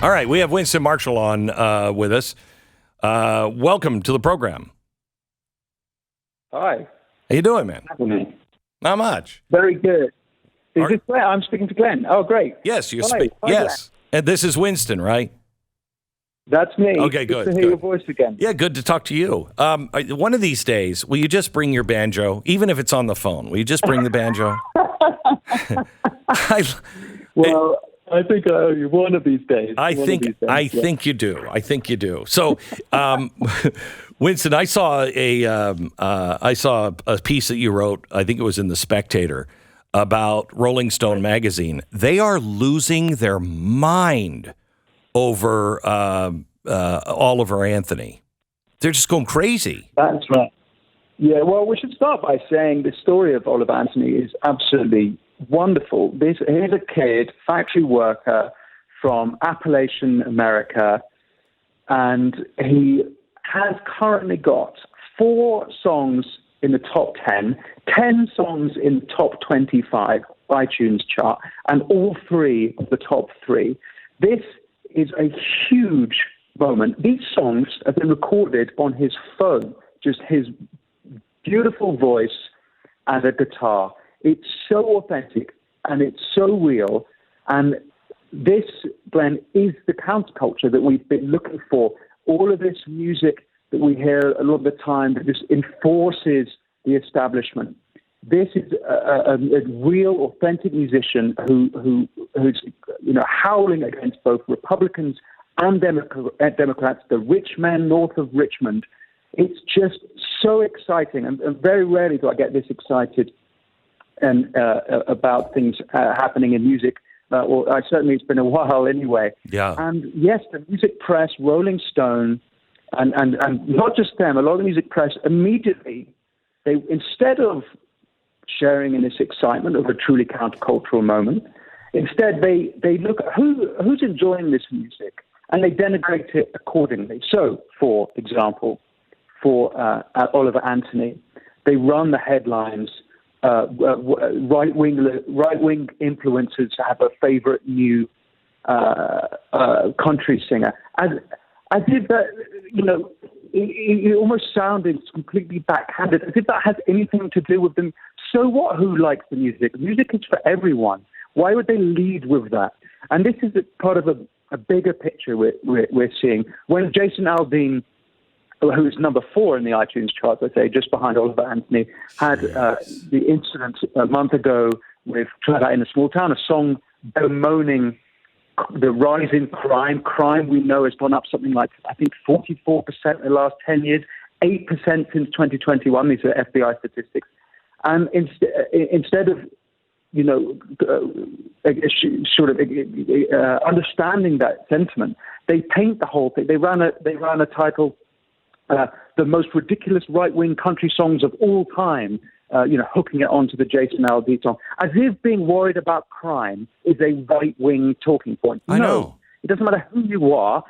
All right, we have Winston Marshall on with us. Welcome to the program. Hi. How you doing, man? Happening. Not much. Very good. Is this Glenn? I'm speaking to Glenn. Oh, great. Yes, you Hi. speak. Hi, Yes, and this is Winston, right? That's me. Okay, good. To hear your voice again. Yeah, good to talk to you. One of these days, will you just bring your banjo, even if it's on the phone? Will you just bring the banjo? Well, I think one of these days. I think you do. I think you do. So, Winston, I saw a piece that you wrote. I think it was in the Spectator about Rolling Stone magazine. They are losing their mind over Oliver Anthony. They're just going crazy. That's right. Yeah. Well, we should start by saying the story of Oliver Anthony is absolutely wonderful. Here's a kid, factory worker from Appalachian America, and he has currently got 4 songs in the top 10, 10 songs in the top 25 iTunes chart, and all 3 of the top 3. This is a huge moment. These songs have been recorded on his phone, just his beautiful voice and a guitar. It's so authentic and it's so real. And this, Glenn, is the counterculture that we've been looking for. All of this music that we hear a lot of the time that just enforces the establishment. This is a real, authentic musician who's howling against both Republicans and Democrats, the rich men north of Richmond. It's just so exciting, and very rarely do I get this excited and about things happening in music. Certainly it's been a while anyway. Yeah. And yes, the music press, Rolling Stone, and not just them, a lot of the music press immediately, they instead of sharing in this excitement of a truly countercultural moment, instead they look at who's enjoying this music and they denigrate it accordingly. So, for example, for Oliver Anthony, they run the headlines. Right-wing influencers have a favorite new country singer. As if that, it almost sounded completely backhanded, as if that has anything to do with them. So what? Who likes the music? Music is for everyone. Why would they lead with that? And this is part of a bigger picture we're seeing. When Jason Aldean, who's number 4 in the iTunes chart, I say, just behind Oliver Anthony, had the incident a month ago with Try That in a Small Town, a song bemoaning the rise in crime. Crime, we know, has gone up something like, I think, 44% in the last 10 years, 8% since 2021. These are FBI statistics. And instead of, understanding that sentiment, they paint the whole thing. They ran a title, the most ridiculous right-wing country songs of all time, hooking it onto the Jason Aldean song, as if being worried about crime is a right-wing talking point. I know. It doesn't matter who you are.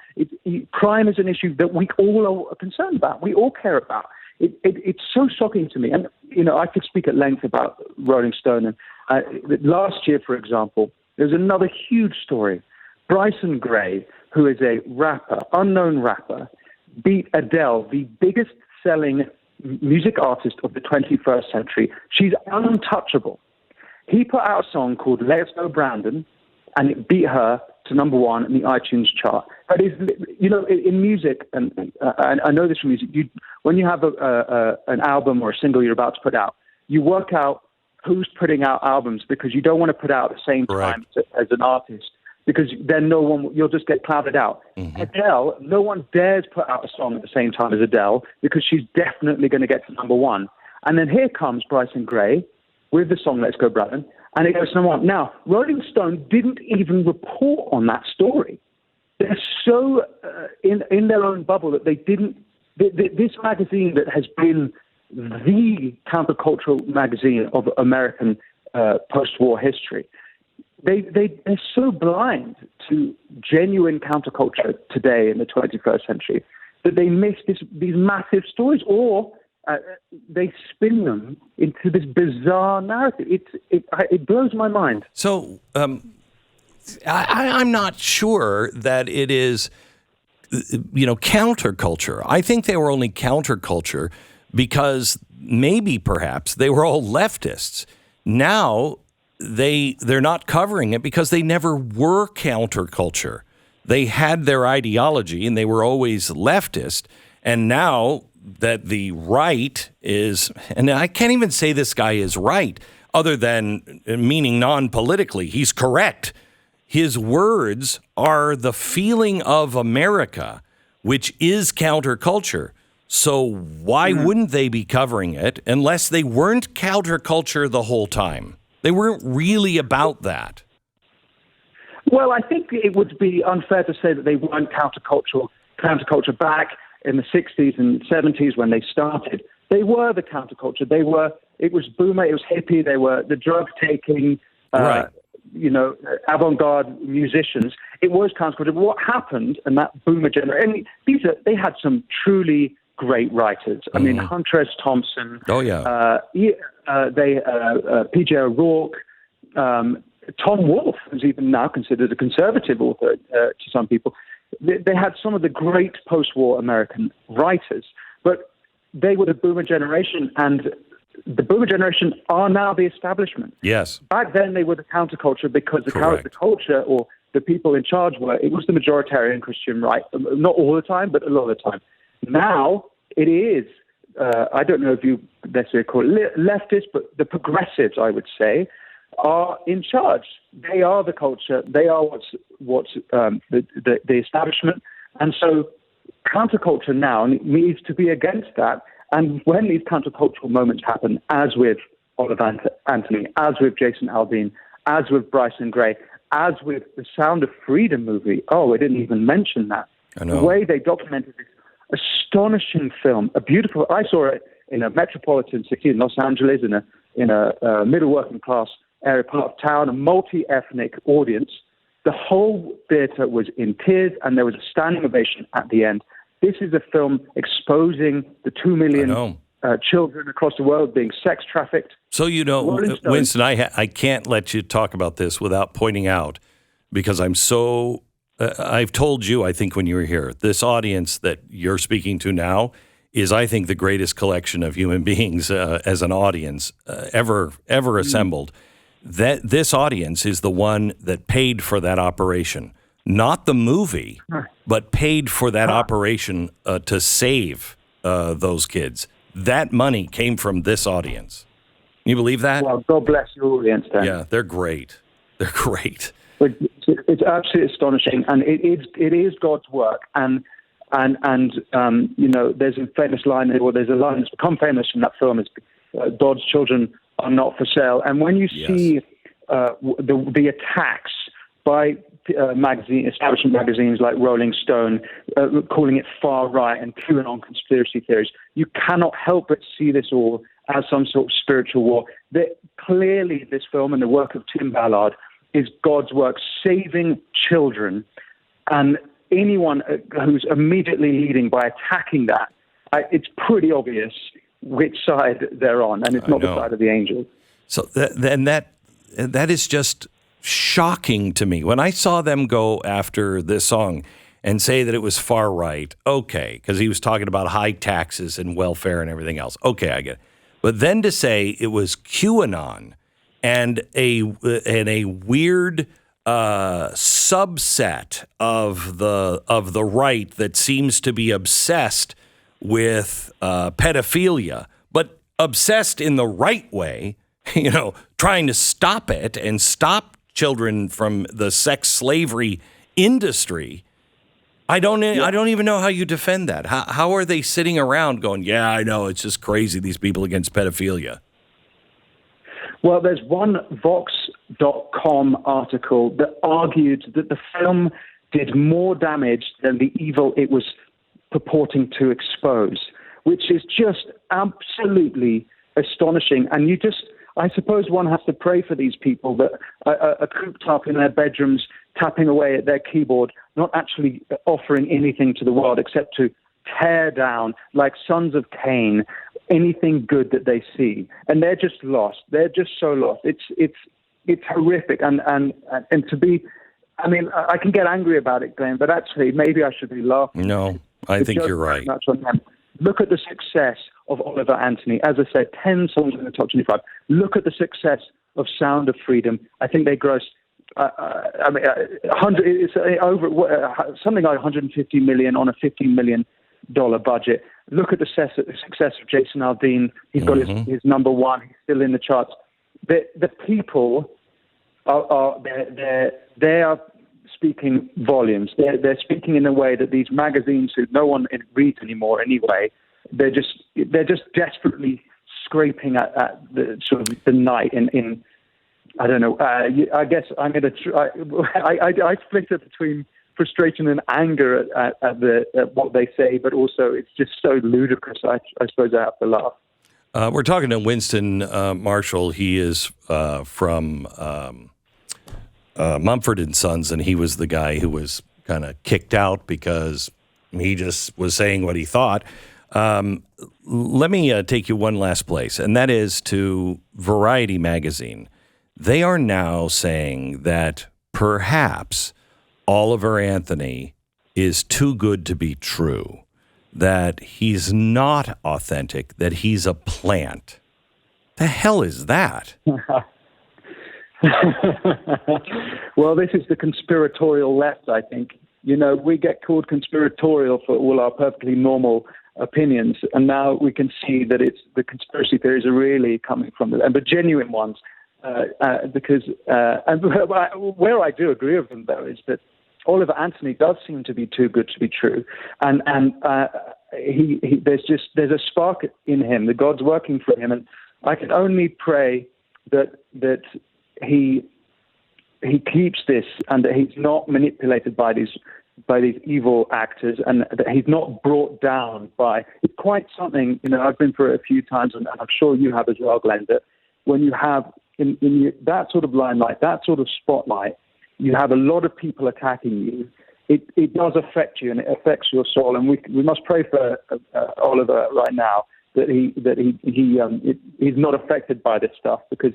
Crime is an issue that we all are concerned about. We all care about. It's so shocking to me. And, I could speak at length about Rolling Stone. And last year, for example, there's another huge story. Bryson Gray, who is a rapper, unknown rapper, beat Adele, the biggest selling music artist of the 21st century. She's untouchable. He put out a song called Let's Go Brandon, and it beat her to number 1 in the iTunes chart. That is, in music, and I know this from music, when you have an album or a single you're about to put out, you work out who's putting out albums because you don't want to put out at the same time as an artist, because then you'll just get clouded out. Mm-hmm. Adele, no one dares put out a song at the same time as Adele because she's definitely going to get to number 1. And then here comes Bryson Gray with the song Let's Go Brandon, and it goes to number 1. Now, Rolling Stone didn't even report on that story. They're so in their own bubble that they didn't. This magazine that has been the countercultural magazine of American post-war history, they're so blind to genuine counterculture today in the 21st century that they miss these massive stories, or they spin them into this bizarre narrative. It blows my mind. So I'm not sure that it is, counterculture. I think they were only counterculture because maybe perhaps they were all leftists. Now they're not covering it because they never were counterculture. They had their ideology and they were always leftist. And now that the right is, and I can't even say this guy is right other than meaning non-politically, he's correct. His words are the feeling of America, which is counterculture. So why wouldn't they be covering it unless they weren't counterculture the whole time? They weren't really about that. Well, I think it would be unfair to say that they weren't counterculture back in the 60s and 70s when they started. They were the counterculture. It was boomer, it was hippie, they were the drug-taking, right. Avant-garde musicians. It was counterculture. But what happened, and that boomer generation, they had some truly great writers. I mean, Hunter S. Thompson. Oh, yeah. P.J. O'Rourke. Tom Wolfe, who's even now considered a conservative author to some people. They had some of the great post-war American writers, but they were the boomer generation, and the boomer generation are now the establishment. Yes. Back then, they were the counterculture because the culture or the people in charge it was the majoritarian Christian right. Not all the time, but a lot of the time. Now, it is, I don't know if you necessarily call it leftist, but the progressives, I would say, are in charge. They are the culture. They are what's the establishment. And so counterculture now needs to be against that. And when these countercultural moments happen, as with Oliver Anthony, as with Jason Aldean, as with Bryson Gray, as with the Sound of Freedom movie, I didn't even mention that. I know. The way they documented this astonishing film, I saw it in a metropolitan city in Los Angeles, in a middle working class area part of town, a multi-ethnic audience. The whole theater was in tears, and there was a standing ovation at the end. This is a film exposing the 2 million children across the world being sex trafficked. So, Winston, I can't let you talk about this without pointing out, because I've told you, I think when you were here, this audience that you're speaking to now is, I think, the greatest collection of human beings as an audience ever assembled. That this audience is the one that paid for that operation, not the movie, but paid for that operation to save those kids. That money came from this audience. You believe that? Well, God bless your audience then. Yeah, they're great. They're great. It's absolutely astonishing, and it is God's work. And there's a famous line, or there's a line that's become famous from that film, is God's children are not for sale. And when you see the attacks by establishment magazines like Rolling Stone, calling it far right and QAnon conspiracy theories, you cannot help but see this all as some sort of spiritual war. Clearly, this film and the work of Tim Ballard is God's work saving children, and anyone who's immediately leading by attacking that, it's pretty obvious which side they're on, and it's not the side of the angels. So that is just shocking to me. When I saw them go after this song and say that it was far right, okay, because he was talking about high taxes and welfare and everything else. Okay, I get it. But then to say it was QAnon and a weird subset of the right that seems to be obsessed with pedophilia, but obsessed in the right way, trying to stop it and stop children from the sex slavery industry. I don't even know how you defend that. How are they sitting around going, yeah, I know, it's just crazy, these people against pedophilia? Well, there's one Vox.com article that argued that the film did more damage than the evil it was purporting to expose, which is just absolutely astonishing. And I suppose one has to pray for these people that are cooped up in their bedrooms, tapping away at their keyboard, not actually offering anything to the world except to tear down, like sons of Cain, anything good that they see. And they're just lost. They're just so lost. It's horrific. And to be I mean, I can get angry about it, Glenn, but actually, maybe I should be laughing. No, I think you're right. Look at the success of Oliver Anthony. As I said, 10 songs in the top 25. Look at the success of Sound of Freedom. I think they grossed, 100. It's over something like 150 million on a $15 million budget. Look at the success of Jason Aldean. He's got his number one. He's still in the charts. The people they are speaking volumes. They're speaking in a way that these magazines, who no one reads anymore anyway, they're just desperately scraping at the sort of the night in I don't know. I guess I'm going to try. I split it between frustration and anger at what they say, but also it's just so ludicrous. I suppose I have to laugh. We're talking to Winston Marshall. He is from Mumford Sons, and he was the guy who was kind of kicked out because he just was saying what he thought. Let me take you one last place, and that is to Variety magazine. They are now saying that perhaps Oliver Anthony is too good to be true, that he's not authentic, that he's a plant. The hell is that? Well, this is the conspiratorial left, I think. You know, we get called conspiratorial for all our perfectly normal opinions, and now we can see that it's the conspiracy theories are really coming from the genuine ones. Because where I do agree with them, though, is that Oliver Anthony does seem to be too good to be true, and there's a spark in him. The God's working for him, and I can only pray that he keeps this, and that he's not manipulated by these evil actors, and that he's not brought down by. It's quite something, you know. I've been through it a few times, and I'm sure you have as well, Glenn. That when you have in that sort of limelight, that sort of spotlight, you have a lot of people attacking you. It does affect you, and it affects your soul. And we must pray for Oliver right now that he's not affected by this stuff, because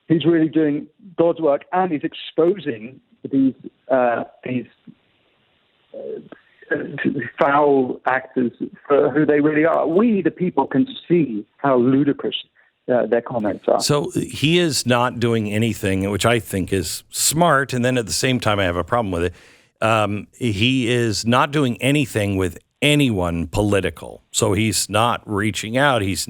he's really doing God's work, and he's exposing these foul actors for who they really are. We, the people, can see how ludicrous their comments are. So he is not doing anything, which I think is smart, and then at the same time I have a problem with it. He is not doing anything with anyone political. So he's not reaching out. He's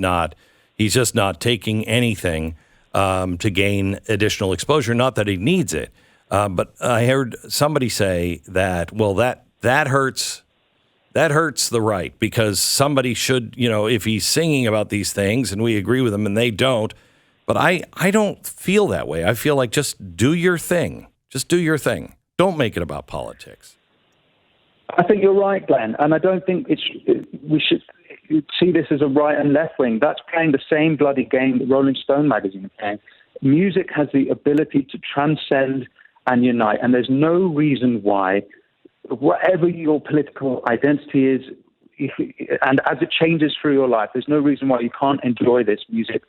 just not taking anything to gain additional exposure. Not that he needs it. But I heard somebody say that, well, that hurts. That hurts the right, because somebody should, you know, if he's singing about these things and we agree with him and they don't. But I don't feel that way. I feel like just do your thing. Just do your thing. Don't make it about politics. I think you're right, Glenn. And I don't think we should see this as a right and left wing. That's playing the same bloody game that Rolling Stone magazine is playing. Music has the ability to transcend and unite. And there's no reason why, whatever your political identity is, and as it changes through your life, there's no reason why you can't enjoy this music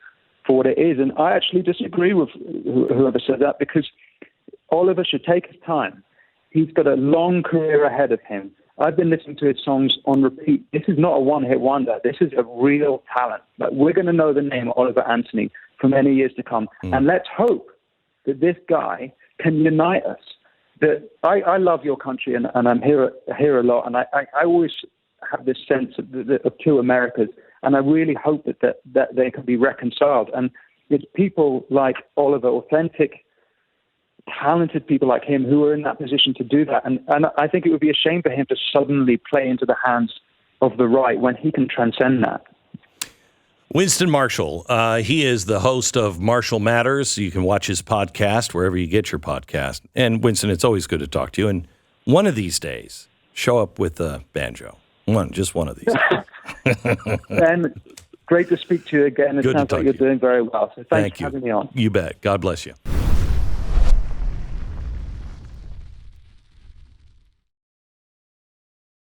for what it is. And I actually disagree with whoever said that, because Oliver should take his time. He's got a long career ahead of him. I've been listening to his songs on repeat. This is not a one-hit wonder. This is a real talent. But we're going to know the name Oliver Anthony for many years to come. And let's hope that this guy can unite us. That I love your country, and I'm here a lot, and I always have this sense of two Americas, and I really hope that they can be reconciled. And it's people like Oliver, authentic, talented people like him, who are in that position to do that. And I think it would be a shame for him to suddenly play into the hands of the right when he can transcend that. Winston Marshall, he is the host of Marshall Matters. You can watch his podcast wherever you get your podcast. And Winston, it's always good to talk to you. And one of these days, show up with a banjo. Just one of these. And great to speak to you again. It sounds like you're doing very well. So thanks for having me on. You bet. God bless you.